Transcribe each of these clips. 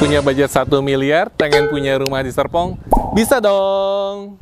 Punya budget 1 miliar, pengen punya rumah di Serpong? Bisa dong!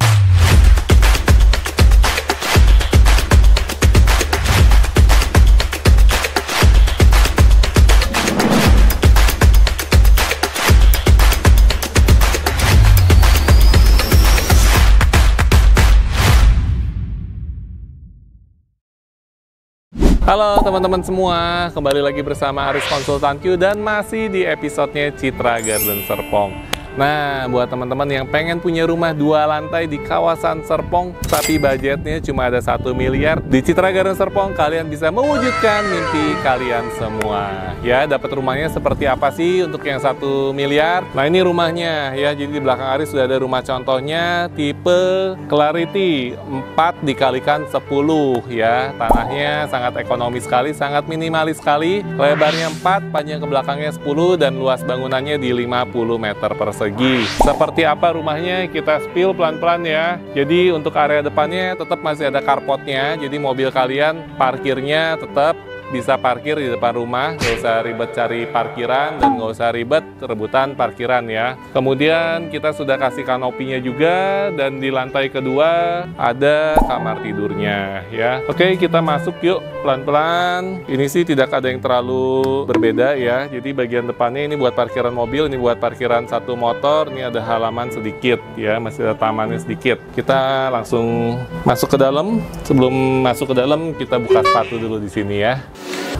Halo teman-teman semua, kembali lagi bersama Aris Konsultan Q dan masih di episodenya Citra Garden Serpong. Nah, buat teman-teman yang pengen punya rumah 2 lantai di kawasan Serpong, tapi budgetnya cuma ada 1 miliar, di Citra Garden Serpong kalian bisa mewujudkan mimpi kalian semua. Ya, dapat rumahnya seperti apa sih untuk yang 1 miliar? Nah, ini rumahnya ya, jadi di belakang Aris sudah ada rumah contohnya, tipe Clarity 4 dikalikan 10 ya. Tanahnya sangat ekonomis sekali, sangat minimalis sekali. Lebarnya 4, panjang ke belakangnya 10, dan luas bangunannya di 50 meter persegi. Seperti apa rumahnya, kita spill pelan-pelan ya. Jadi untuk area depannya tetap masih ada carportnya, jadi mobil kalian parkirnya tetap bisa parkir di depan rumah, nggak usah ribet cari parkiran dan nggak usah ribet rebutan parkiran ya. Kemudian kita sudah kasih kanopinya juga, dan di lantai kedua ada kamar tidurnya ya. Oke, kita masuk yuk pelan-pelan. Ini sih tidak ada yang terlalu berbeda ya. Jadi bagian depannya ini buat parkiran mobil, ini buat parkiran 1 motor, ini ada halaman sedikit ya, masih ada tamannya sedikit. Kita langsung masuk ke dalam. Sebelum masuk ke dalam kita buka sepatu dulu di sini ya.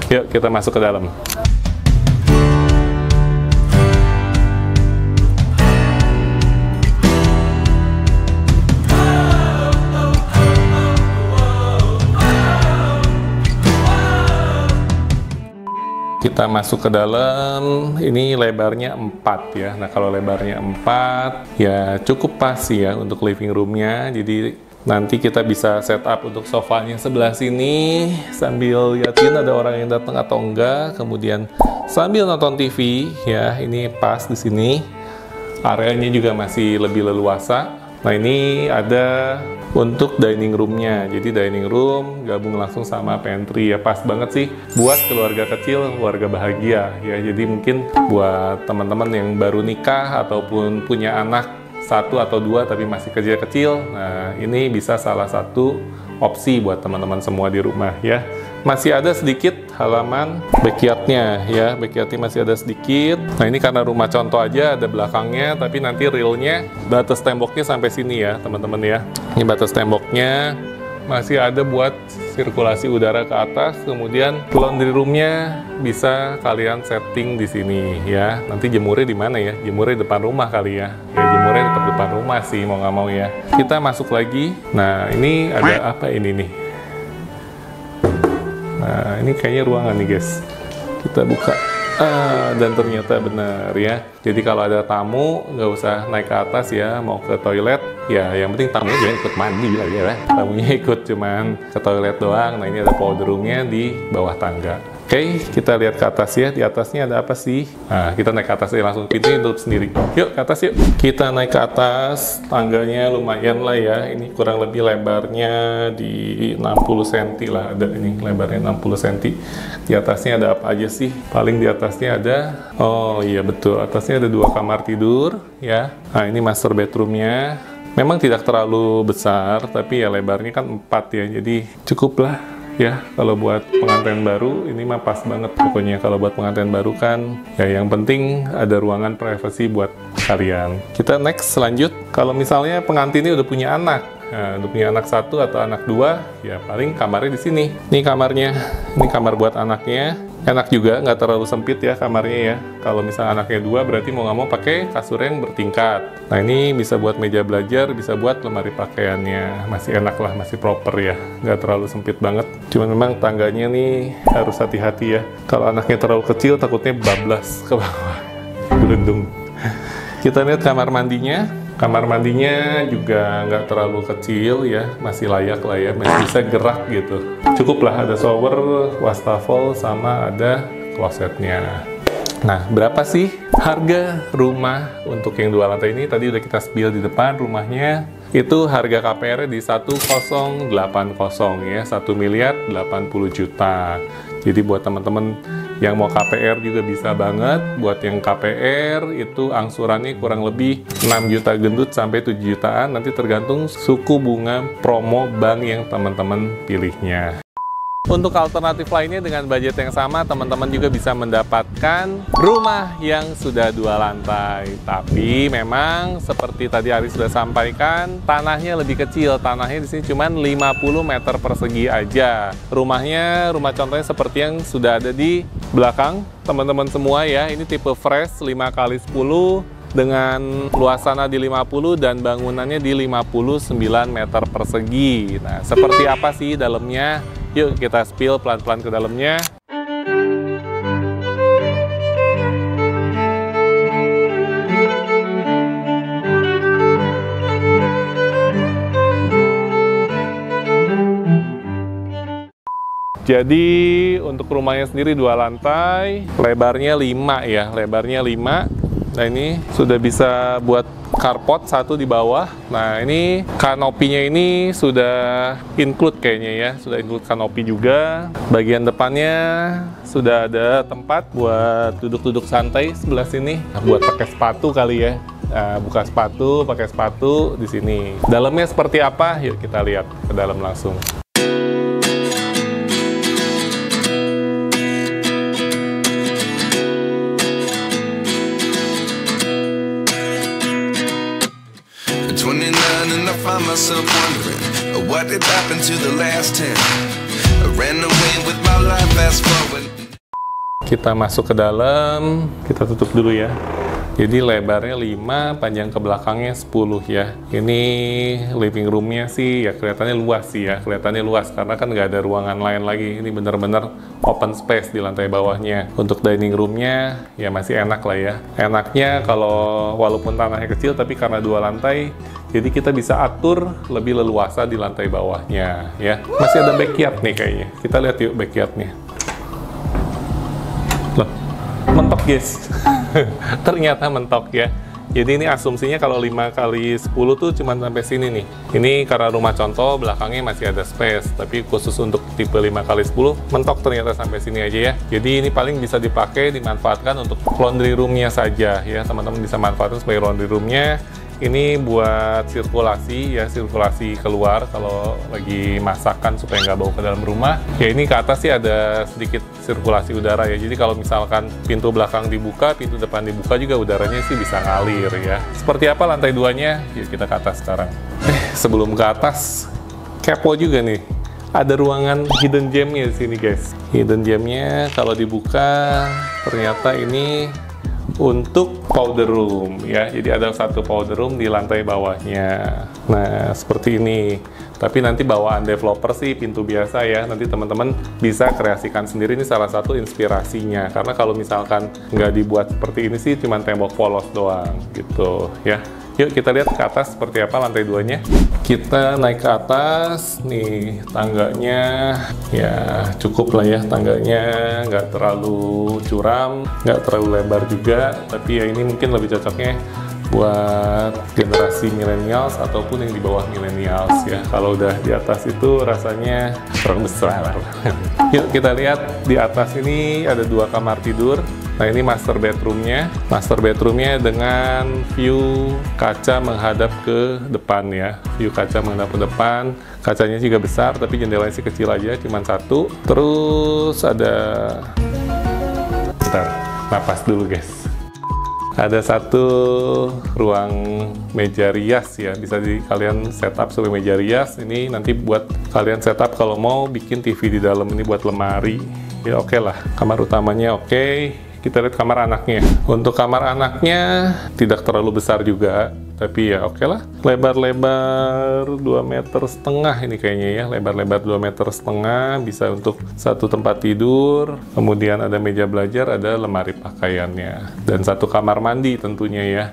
Yuk kita masuk ke dalam. Kita masuk ke dalam, ini lebarnya 4 ya. Nah kalau lebarnya 4 ya cukup pas ya untuk living roomnya. Jadi nanti kita bisa setup untuk sofanya sebelah sini sambil liatin ada orang yang datang atau enggak. Kemudian sambil nonton TV ya, ini pas di sini. Areanya juga masih lebih leluasa. Nah ini ada untuk dining roomnya, jadi dining room gabung langsung sama pantry ya, pas banget sih buat keluarga kecil, keluarga bahagia ya. Jadi mungkin buat teman-teman yang baru nikah ataupun punya anak 1 atau 2 tapi masih kecil-kecil, nah ini bisa salah satu opsi buat teman-teman semua di rumah ya. Masih ada sedikit halaman backyardnya ya, backyardnya masih ada sedikit. Nah ini karena rumah contoh aja ada belakangnya, tapi nanti realnya batas temboknya sampai sini ya teman-teman ya. Ini batas temboknya masih ada buat sirkulasi udara ke atas. Kemudian laundry roomnya bisa kalian setting di sini ya. Nanti jemurnya di mana ya? Jemurnya depan rumah kali ya. Ya jemurnya tetap depan rumah sih mau nggak mau ya. Kita masuk lagi. Nah ini ada apa ini nih? Nah ini kayaknya ruangan nih guys. Kita buka. Dan ternyata benar ya. Jadi kalau ada tamu nggak usah naik ke atas ya, mau ke toilet ya, yang penting tamunya jangan ikut mandi lah ya. Tamunya ikut cuman ke toilet doang. Nah ini ada powder roomnya di bawah tangga. Oke, kita lihat ke atas ya. Di atasnya ada apa sih? Nah, kita naik ke atas ya, langsung pintunya tutup sendiri. Yuk, ke atas yuk. Kita naik ke atas, tangganya lumayan lah ya. Ini kurang lebih lebarnya di 60 cm lah. Ada ini lebarnya 60 cm. Di atasnya ada apa aja sih? Paling di atasnya ada, oh iya betul, atasnya ada 2 kamar tidur ya. Nah, ini master bedroomnya. Memang tidak terlalu besar, tapi ya lebarnya kan 4 ya. Jadi cukup lah. Ya, kalau buat pengantin baru, ini mah pas banget pokoknya. Kalau buat pengantin baru kan, ya yang penting ada ruangan privasi buat kalian. Kita next, lanjut. Kalau misalnya pengantinnya udah punya anak, nah, udah punya anak 1 atau anak 2, ya paling kamarnya di sini. Ini kamarnya, ini kamar buat anaknya. Enak juga, nggak terlalu sempit ya kamarnya ya. Kalau misalnya anaknya 2, berarti mau nggak mau pakai kasur yang bertingkat. Nah ini bisa buat meja belajar, bisa buat lemari pakaiannya. Masih enak lah, masih proper ya. Nggak terlalu sempit banget. Cuman memang tangganya nih harus hati-hati ya. Kalau anaknya terlalu kecil, takutnya bablas ke bawah. Beruntung. Kita lihat kamar mandinya. Kamar mandinya juga nggak terlalu kecil ya, masih layak lah ya, masih bisa gerak gitu. Cukup lah, ada shower, wastafel, sama ada klosetnya. Nah, berapa sih harga rumah untuk yang 2 lantai ini? Tadi udah kita spill di depan rumahnya. Itu harga KPR di 1080 ya, 1 miliar 80 juta. Jadi buat teman-teman Yang mau KPR juga bisa banget. Buat yang KPR itu angsurannya kurang lebih 6 juta gendut sampai 7 jutaan, nanti tergantung suku bunga promo bank yang teman-teman pilihnya. Untuk alternatif lainnya dengan budget yang sama, teman-teman juga bisa mendapatkan rumah yang sudah 2 lantai. Tapi memang seperti tadi Ari sudah sampaikan, tanahnya lebih kecil. Tanahnya di sini cuma 50 meter persegi aja. Rumah contohnya seperti yang sudah ada di belakang teman-teman semua ya. Ini tipe fresh 5x10 dengan luas tanah di 50 dan bangunannya di 59 meter persegi. Nah, seperti apa sih dalamnya? Yuk kita spill pelan-pelan ke dalamnya. Jadi untuk rumahnya sendiri 2 lantai, lebarnya 5 ya, lebarnya 5. Nah ini sudah bisa buat carport 1 di bawah. Nah ini kanopinya ini sudah include kayaknya ya, sudah include kanopi juga. Bagian depannya sudah ada tempat buat duduk-duduk santai sebelah sini. Nah, buat pakai sepatu kali ya. Nah, buka sepatu, pakai sepatu di sini. Dalamnya seperti apa? Yuk kita lihat ke dalam langsung. Myself wondering what did happen to the last 10. I ran away with my life, fast forward. Kita masuk ke dalam, kita tutup dulu ya. Jadi lebarnya 5, panjang ke belakangnya 10 ya. Ini living roomnya sih ya kelihatannya luas sih ya, kelihatannya luas karena kan nggak ada ruangan lain lagi. Ini bener-bener open space di lantai bawahnya. Untuk dining roomnya ya masih enak lah ya. Enaknya kalau walaupun tanahnya kecil tapi karena 2 lantai, jadi kita bisa atur lebih leluasa di lantai bawahnya ya. Masih ada backyard nih kayaknya. Kita lihat yuk backyardnya. Loh, mentok guys. Ternyata mentok ya. Jadi ini asumsinya kalau 5x10 tuh cuma sampai sini nih. Ini karena rumah contoh, belakangnya masih ada space. Tapi khusus untuk tipe 5x10, mentok ternyata sampai sini aja ya. Jadi ini paling bisa dipakai, dimanfaatkan untuk laundry roomnya saja ya. Teman-teman bisa manfaatkan sebagai laundry roomnya. Ini buat sirkulasi ya, sirkulasi keluar kalau lagi masakan supaya nggak bau ke dalam rumah. Ya ini ke atas sih ada sedikit sirkulasi udara ya. Jadi kalau misalkan pintu belakang dibuka, pintu depan dibuka juga udaranya sih bisa ngalir ya. Seperti apa lantai 2-nya? Yuk kita ke atas sekarang. Sebelum ke atas, kepo juga nih. Ada ruangan hidden gem-nya di sini guys. Hidden gem-nya kalau dibuka ternyata ini untuk powder room ya, jadi ada 1 powder room di lantai bawahnya. Nah seperti ini, tapi nanti bawaan developer sih pintu biasa ya, nanti teman-teman bisa kreasikan sendiri. Ini salah satu inspirasinya, karena kalau misalkan nggak dibuat seperti ini sih cuma tembok polos doang gitu ya. Yuk kita lihat ke atas seperti apa lantai 2-nya. Kita naik ke atas, nih tangganya ya cukup lah ya, tangganya nggak terlalu curam, nggak terlalu lebar juga, tapi ya ini mungkin lebih cocoknya buat generasi millennials ataupun yang di bawah millennials ya. Kalau udah di atas itu rasanya terlalu besar. Yuk kita lihat di atas ini ada 2 kamar tidur. Nah ini master bedroomnya. Master bedroomnya dengan view kaca menghadap ke depan ya. View kaca menghadap ke depan. Kacanya juga besar, tapi jendelanya sih kecil aja, cuma 1. Terus ada... Bentar, napas dulu guys. Ada 1 ruang meja rias ya. Bisa kalian setup sebagai meja rias. Ini nanti buat kalian setup kalau mau bikin TV di dalam, ini buat lemari. Ya oke lah. Kamar utamanya oke. Kita lihat kamar anaknya. Untuk kamar anaknya tidak terlalu besar juga, tapi ya oke lah. Lebar-lebar 2,5 meter ini kayaknya ya. Lebar-lebar 2,5 meter, bisa untuk 1 tempat tidur. Kemudian ada meja belajar, ada lemari pakaiannya. Dan 1 kamar mandi tentunya ya.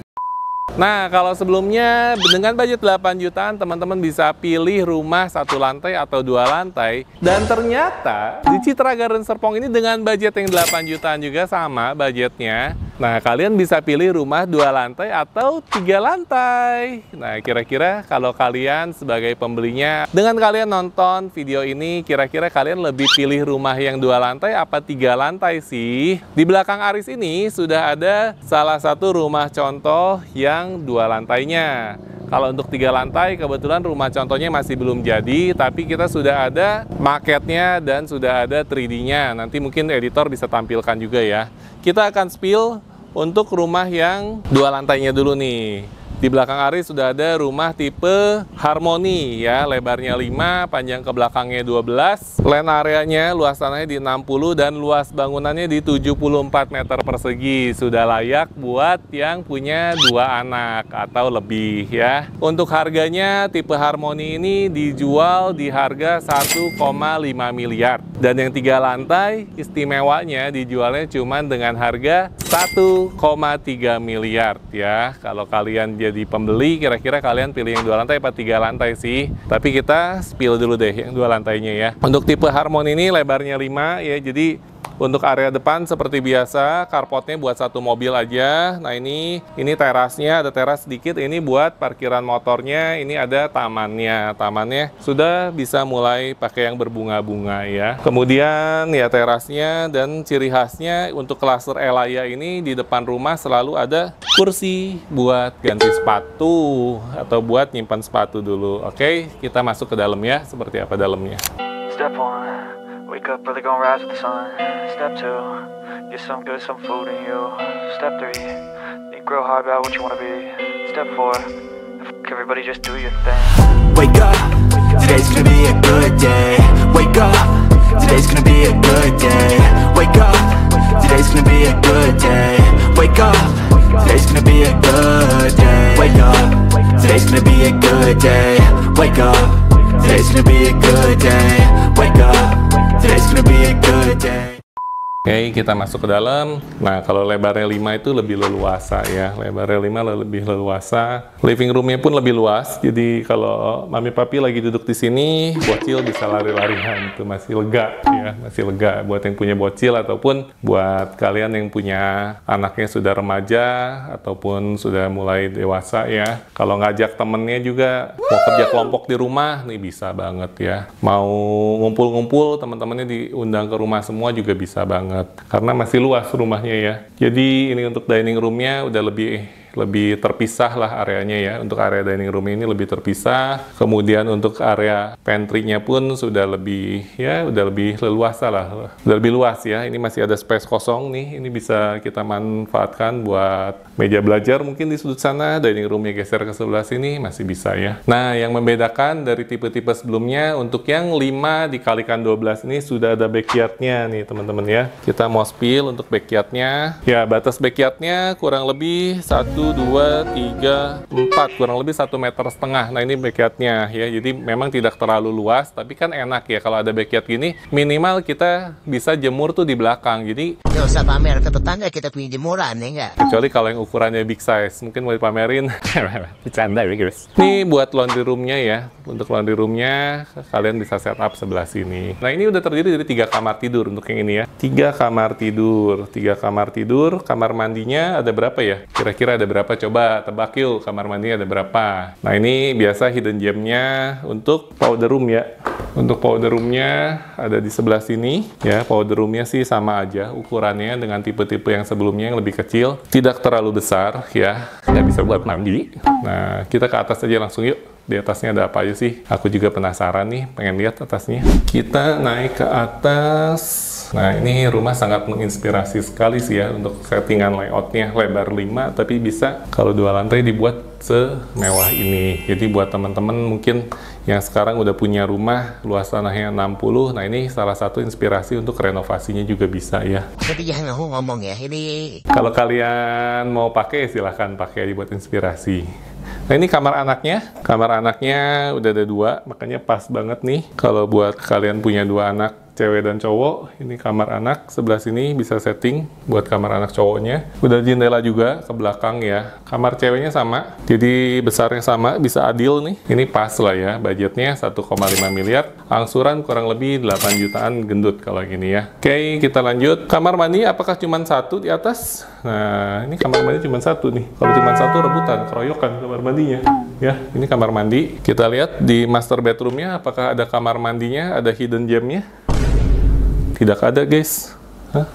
Nah, kalau sebelumnya dengan budget 8 jutaan, teman-teman bisa pilih rumah 1 lantai atau 2 lantai. Dan ternyata di Citra Garden Serpong ini dengan budget yang 8 jutaan juga sama budgetnya. Nah, kalian bisa pilih rumah 2 lantai atau 3 lantai. Nah, kira-kira kalau kalian sebagai pembelinya, dengan kalian nonton video ini, kira-kira kalian lebih pilih rumah yang 2 lantai apa 3 lantai sih? Di belakang Aris ini sudah ada salah satu rumah contoh yang 2 lantainya. Kalau untuk 3 lantai, kebetulan rumah contohnya masih belum jadi, tapi kita sudah ada maketnya dan sudah ada 3D-nya. Nanti mungkin editor bisa tampilkan juga ya. Kita akan spill untuk rumah yang 2 lantainya dulu nih. Di belakang Aris sudah ada rumah tipe Harmoni ya, lebarnya 5, panjang ke belakangnya 12, land areanya luas tanahnya di 60 dan luas bangunannya di 74 meter persegi. Sudah layak buat yang punya 2 anak atau lebih ya. Untuk harganya tipe Harmoni ini dijual di harga 1,5 miliar. Dan yang 3 lantai istimewanya dijualnya cuma dengan harga 1,3 miliar ya. Kalau kalian jadi pembeli, kira-kira kalian pilih yang 2 lantai apa 3 lantai sih? Tapi kita spill dulu deh yang 2 lantainya ya. Untuk tipe Harmoni ini lebarnya 5 ya, jadi untuk area depan seperti biasa, carportnya buat 1 mobil aja. Nah ini terasnya, ada teras sedikit, ini buat parkiran motornya, ini ada tamannya. Tamannya sudah bisa mulai pakai yang berbunga-bunga ya. Kemudian ya terasnya dan ciri khasnya untuk klaster Elaya ini di depan rumah selalu ada kursi buat ganti sepatu atau buat nyimpan sepatu dulu. Oke, kita masuk ke dalam ya, seperti apa dalamnya. Step 1, wake up early, gonna rise with the sun. Step 2, get some good, some food in you. Step 3, think real hard about what you wanna be. Step 4, everybody just do your thing. Wake up, today's gonna be a good day. Wake up, today's gonna be a good day. Wake up, today's gonna be a good day. Wake up, today's gonna be a good day. Wake up, today's gonna be a good day. Wake up, today's gonna be a good day. Wake up, today's gonna be a good day. Oke, kita masuk ke dalam. Nah, kalau lebarnya 5 itu lebih leluasa ya. Lebarnya 5 lebih leluasa. Living roomnya pun lebih luas. Jadi kalau mami papi lagi duduk di sini, bocil bisa lari-larian. Itu masih lega ya, masih lega buat yang punya bocil ataupun buat kalian yang punya anaknya sudah remaja ataupun sudah mulai dewasa ya. Kalau ngajak temennya juga mau kerja kelompok di rumah, nih bisa banget ya. Mau ngumpul-ngumpul, teman-temannya diundang ke rumah semua juga bisa banget. Karena masih luas rumahnya ya. Jadi ini untuk dining roomnya udah lebih terpisah lah areanya ya. Untuk area dining room ini lebih terpisah. Kemudian untuk area pantry-nya pun sudah lebih ya, udah lebih leluasa lah. Udah lebih luas ya. Ini masih ada space kosong nih. Ini bisa kita manfaatkan buat meja belajar mungkin di sudut sana. Dining room-nya geser ke sebelah sini masih bisa ya. Nah, yang membedakan dari tipe-tipe sebelumnya, untuk yang 5 dikalikan 12 ini sudah ada backyard-nya nih teman-teman ya. Kita mau spill untuk backyard-nya. Ya, batas backyard-nya kurang lebih 1, 2, 3, 4, kurang lebih 1,5 meter. Nah ini backyardnya ya, jadi memang tidak terlalu luas, tapi kan enak ya kalau ada backyard gini, minimal kita bisa jemur tuh di belakang. Jadi nggak usah pamer ke tetangga kita punya jemuran ya nggak? Kecuali kalau yang ukurannya big size, mungkin mau dipamerin. Bercanda ya guys. Ini buat laundry roomnya ya. Untuk laundry roomnya kalian bisa setup sebelah sini. Nah ini udah terdiri dari 3 kamar tidur untuk yang ini ya. 3 kamar tidur, 3 kamar tidur. Kamar mandinya ada berapa ya? Kira-kira ada berapa? Coba tebak yuk, kamar mandinya ada berapa? Nah ini biasa hidden gem-nya untuk powder room ya. Untuk powder room-nya ada di sebelah sini ya. Powder room-nya sih sama aja ukurannya dengan tipe-tipe yang sebelumnya yang lebih kecil, tidak terlalu besar ya, nggak bisa buat mandi. Nah kita ke atas aja langsung yuk. Di atasnya ada apa aja sih? Aku juga penasaran nih, pengen lihat atasnya. Kita naik ke atas. Nah ini rumah sangat menginspirasi sekali sih ya untuk settingan layoutnya. Lebar 5 tapi bisa kalau 2 lantai dibuat semewah ini. Jadi buat teman-teman mungkin yang sekarang udah punya rumah luas tanahnya 60, nah ini salah satu inspirasi untuk renovasinya juga bisa ya. Tapi jangan aku ngomong ya ini. Kalau kalian mau pakai silahkan pakai aja buat inspirasi. Nah ini kamar anaknya udah ada 2, makanya pas banget nih kalau buat kalian punya 2 anak cewek dan cowok. Ini kamar anak, sebelah sini bisa setting buat kamar anak cowoknya. Udah jendela juga ke belakang ya. Kamar ceweknya sama, jadi besarnya sama, bisa adil nih. Ini pas lah ya, budgetnya 1,5 miliar. Angsuran kurang lebih 8 jutaan gendut kalau gini ya. Oke, kita lanjut. Kamar mandi apakah cuma satu di atas? Nah, ini kamar mandi cuma satu nih. Kalau cuma satu rebutan, keroyokan kamar mandinya. Ya, ini kamar mandi. Kita lihat di master bedroomnya apakah ada kamar mandinya, ada hidden gemnya? Tidak ada, guys. Hah?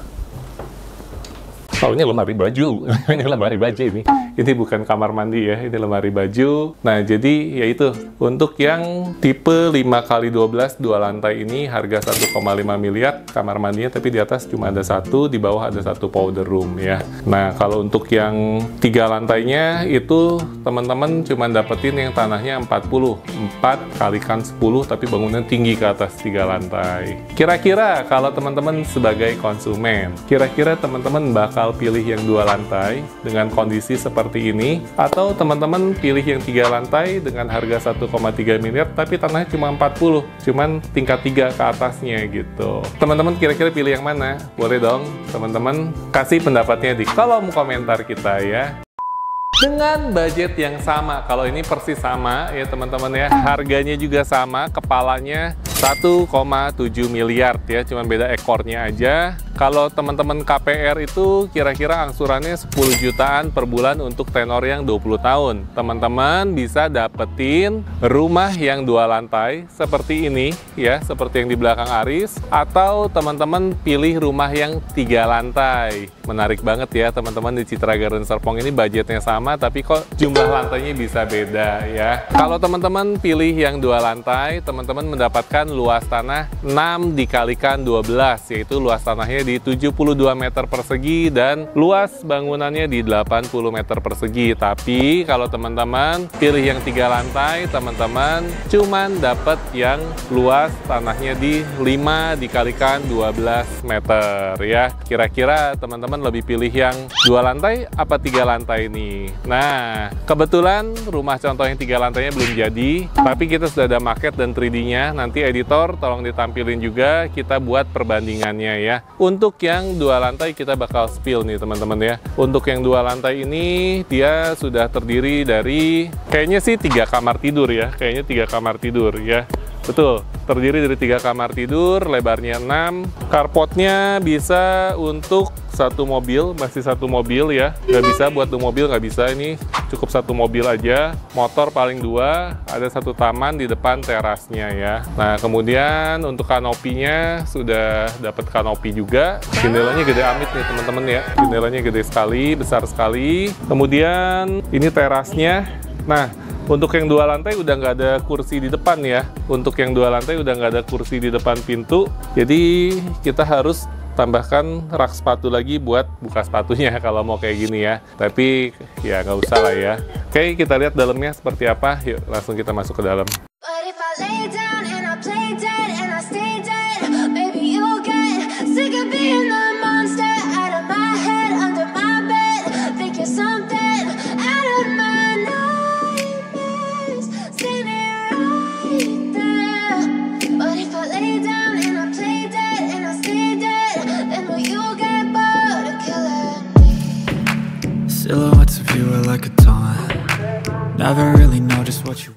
Oh, ini lemari baju. Ini lemari baju ini. Ini bukan kamar mandi ya, ini lemari baju. Nah, jadi yaitu untuk yang tipe 5x12 2 lantai ini harga 1,5 miliar kamar mandinya, tapi di atas cuma ada satu, di bawah ada satu powder room ya. Nah, kalau untuk yang 3 lantainya itu teman-teman cuma dapetin yang tanahnya 4 kalikan 10, tapi bangunan tinggi ke atas 3 lantai. Kira-kira kalau teman-teman sebagai konsumen, kira-kira teman-teman bakal pilih yang 2 lantai dengan kondisi seperti ini, atau teman-teman pilih yang 3 lantai dengan harga 1,3 miliar tapi tanahnya cuma 40, cuman tingkat 3 ke atasnya gitu. Teman-teman kira-kira pilih yang mana? Boleh dong teman-teman kasih pendapatnya di kolom komentar kita ya. Dengan budget yang sama, kalau ini persis sama ya teman-teman ya, harganya juga sama, kepalanya 1,7 miliar ya, cuman beda ekornya aja. Kalau teman-teman KPR itu kira-kira angsurannya 10 jutaan per bulan untuk tenor yang 20 tahun. Teman-teman bisa dapetin rumah yang 2 lantai seperti ini ya, seperti yang di belakang Aris, atau teman-teman pilih rumah yang 3 lantai. Menarik banget ya teman-teman, di Citra Garden Serpong ini budgetnya sama tapi kok jumlah lantainya bisa beda ya. Kalau teman-teman pilih yang 2 lantai, teman-teman mendapatkan luas tanah 6 dikalikan 12, yaitu luas tanahnya di 72 meter persegi dan luas bangunannya di 80 meter persegi. Tapi kalau teman-teman pilih yang 3 lantai, teman-teman cuman dapat yang luas tanahnya di 5 dikalikan 12 meter ya. Kira-kira teman-teman lebih pilih yang 2 lantai apa 3 lantai nih? Nah, kebetulan rumah contoh yang 3 lantainya belum jadi, tapi kita sudah ada maket dan 3D-nya. Nanti editor tolong ditampilin juga, kita buat perbandingannya ya. Untuk yang 2 lantai kita bakal spill nih teman-teman ya. Untuk yang 2 lantai ini dia sudah terdiri dari kayaknya sih 3 kamar tidur ya. Kayaknya 3 kamar tidur ya. Betul, terdiri dari 3 kamar tidur, lebarnya 6. Carportnya bisa untuk 1 mobil, masih 1 mobil ya. Nggak bisa buat 2 mobil, nggak bisa, ini cukup 1 mobil aja. Motor paling 2, ada 1 taman di depan terasnya ya. Nah, kemudian untuk kanopinya sudah dapat kanopi juga. Jendelanya gede amit nih teman-teman ya. Jendelanya gede sekali, besar sekali. Kemudian ini terasnya. Nah, untuk yang 2 lantai udah nggak ada kursi di depan ya. Untuk yang 2 lantai udah nggak ada kursi di depan pintu. Jadi kita harus tambahkan rak sepatu lagi buat buka sepatunya kalau mau kayak gini ya. Tapi ya nggak usah lah ya. Oke, kita lihat dalamnya seperti apa. Yuk langsung kita masuk ke dalam. Silhouettes of you are like a taunt. Never really know just what you.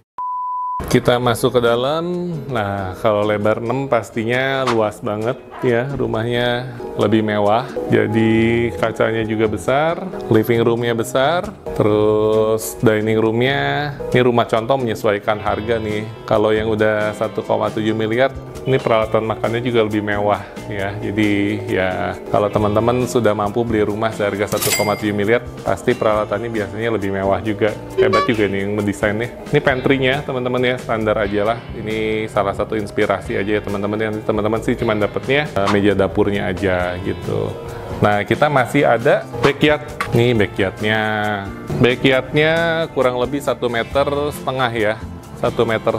Kita masuk ke dalam. Nah, kalau lebar 6 pastinya luas banget ya, rumahnya lebih mewah. Jadi kacanya juga besar, living roomnya besar, terus dining roomnya, ini rumah contoh menyesuaikan harga nih. Kalau yang udah 1,7 miliar, ini peralatan makannya juga lebih mewah ya. Jadi ya kalau teman-teman sudah mampu beli rumah seharga 1,7 miliar, pasti peralatannya biasanya lebih mewah juga. Hebat juga nih yang mendesainnya. Ini pantry-nya teman-teman ya, standar aja lah. Ini salah satu inspirasi aja ya teman-teman. Yang teman-teman sih cuma dapetnya meja dapurnya aja gitu. Nah, kita masih ada backyard. Nih backyardnya. Backyardnya kurang lebih 1,5 meter ya. 1,5 meter,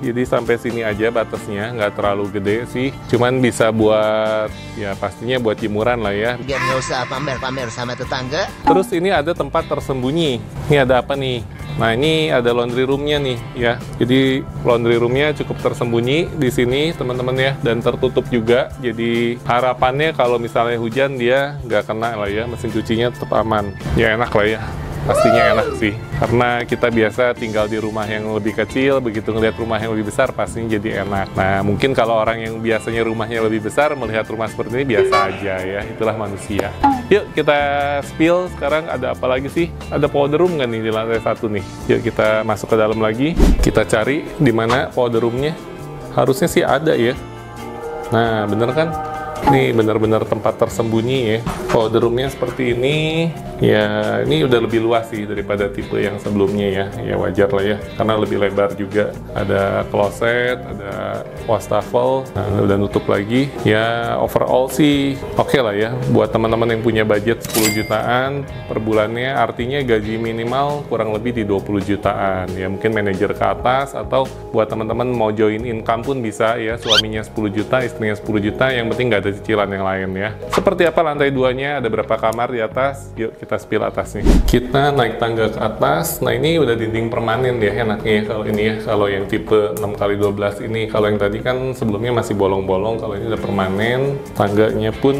jadi sampai sini aja batasnya, nggak terlalu gede sih, cuman bisa buat ya pastinya buat jemuran lah ya, Biar nggak usah pamer-pamer sama tetangga. Terus ini ada tempat tersembunyi. Ini ada apa nih? Nah, ini ada laundry roomnya nih ya. Jadi laundry roomnya cukup tersembunyi di sini teman-teman ya, dan tertutup juga. Jadi harapannya kalau misalnya hujan dia nggak kena lah ya, mesin cucinya tetap aman. Ya enak lah ya. Pastinya enak sih, karena kita biasa tinggal di rumah yang lebih kecil, begitu ngelihat rumah yang lebih besar pastinya jadi enak. Nah, mungkin kalau orang yang biasanya rumahnya lebih besar melihat rumah seperti ini biasa aja ya, itulah manusia. Yuk kita spill sekarang, ada apa lagi sih? Ada powder room nggak nih di lantai 1 nih? Yuk kita masuk ke dalam lagi, kita cari di mana powder roomnya. Harusnya sih ada ya. Nah, bener kan? Ini benar-benar tempat tersembunyi ya. Powder roomnya seperti ini. Ya, ini udah lebih luas sih daripada tipe yang sebelumnya ya. Ya wajar lah ya, karena lebih lebar juga. Ada kloset, ada wastafel, nah, udah nutup lagi. Ya, overall sih oke lah ya. Buat teman-teman yang punya budget 10 jutaan per bulannya, artinya gaji minimal kurang lebih di 20 jutaan. Ya, mungkin manajer ke atas, atau buat teman-teman mau join income pun bisa ya. Suaminya 10 juta, istrinya 10 juta, yang penting nggak ada cicilan yang lain ya. Seperti apa lantai 2-nya, ada berapa kamar di atas? Yuk kita spill atasnya. Kita naik tangga ke atas. Nah, ini udah dinding permanen ya, enaknya kalau ini ya. Kalau yang tipe 6x12 ini, kalau yang tadi kan sebelumnya masih bolong-bolong, kalau ini udah permanen. Tangganya pun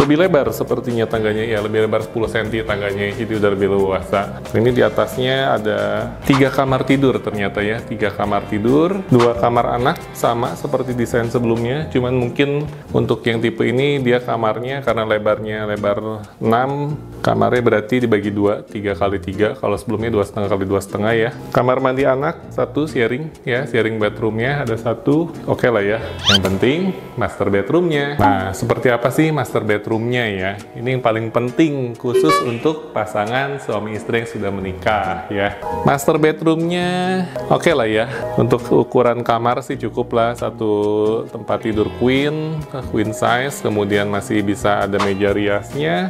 lebih lebar sepertinya tangganya ya, lebih lebar 10 cm tangganya, jadi udah lebih luasa. Ini di atasnya ada 3 kamar tidur ternyata ya, 3 kamar tidur, 2 kamar anak, sama seperti desain sebelumnya, cuman mungkin untuk yang tipe ini dia kamarnya karena lebarnya lebar 6, kamarnya berarti dibagi 2, 3x3. Kalau sebelumnya 2,5x2,5 ya. Kamar mandi anak 1 sharing ya, sharing bedroomnya ada 1. Oke lah ya. Yang penting master bedroomnya. Nah, seperti apa sih master bedroomnya ya? Ini yang paling penting khusus untuk pasangan suami istri yang sudah menikah ya. Master bedroomnya oke lah ya. Untuk ukuran kamar sih cukup lah, 1 tempat tidur queen size, kemudian masih bisa ada meja riasnya.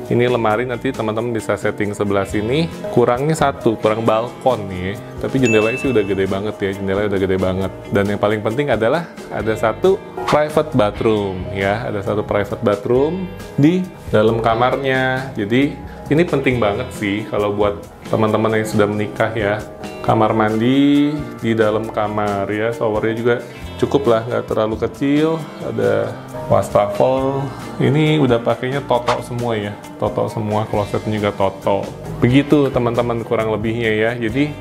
Ini lemari nanti teman-teman bisa setting sebelah sini. Kurangnya 1, kurang balkon nih. Tapi jendelanya sih udah gede banget ya, jendelanya udah gede banget. Dan yang paling penting adalah ada 1 private bathroom ya, ada 1 private bathroom di dalam kamarnya. Jadi ini penting banget sih kalau buat teman-teman yang sudah menikah ya. Kamar mandi di dalam kamar ya, showernya juga cukup lah, nggak terlalu kecil. Ada wastafel, ini udah pakainya toto semua ya, toto semua, klosetnya juga toto. Begitu teman-teman kurang lebihnya ya. Jadi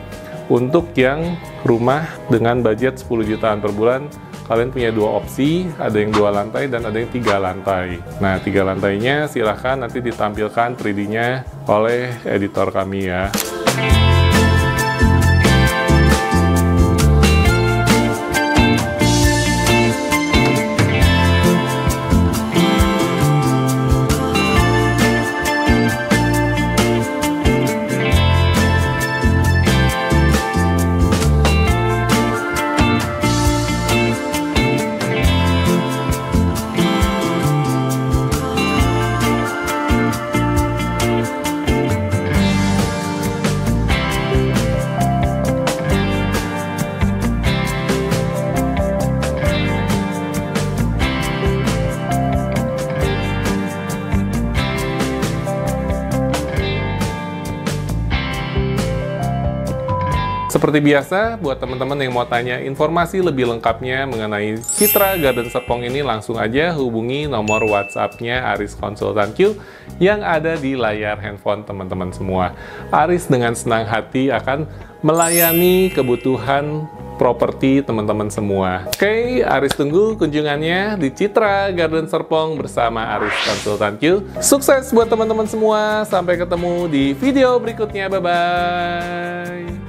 untuk yang rumah dengan budget 10 jutaan per bulan, kalian punya 2 opsi, ada yang 2 lantai dan ada yang 3 lantai. Nah, 3 lantainya silahkan nanti ditampilkan 3D-nya oleh editor kami ya. Seperti biasa, buat teman-teman yang mau tanya informasi lebih lengkapnya mengenai Citra Garden Serpong ini, langsung aja hubungi nomor WhatsApp-nya Aris Konsultan Q yang ada di layar handphone teman-teman semua. Aris dengan senang hati akan melayani kebutuhan properti teman-teman semua. Oke, Aris tunggu kunjungannya di Citra Garden Serpong bersama Aris Konsultan Q. Sukses buat teman-teman semua, sampai ketemu di video berikutnya, bye-bye!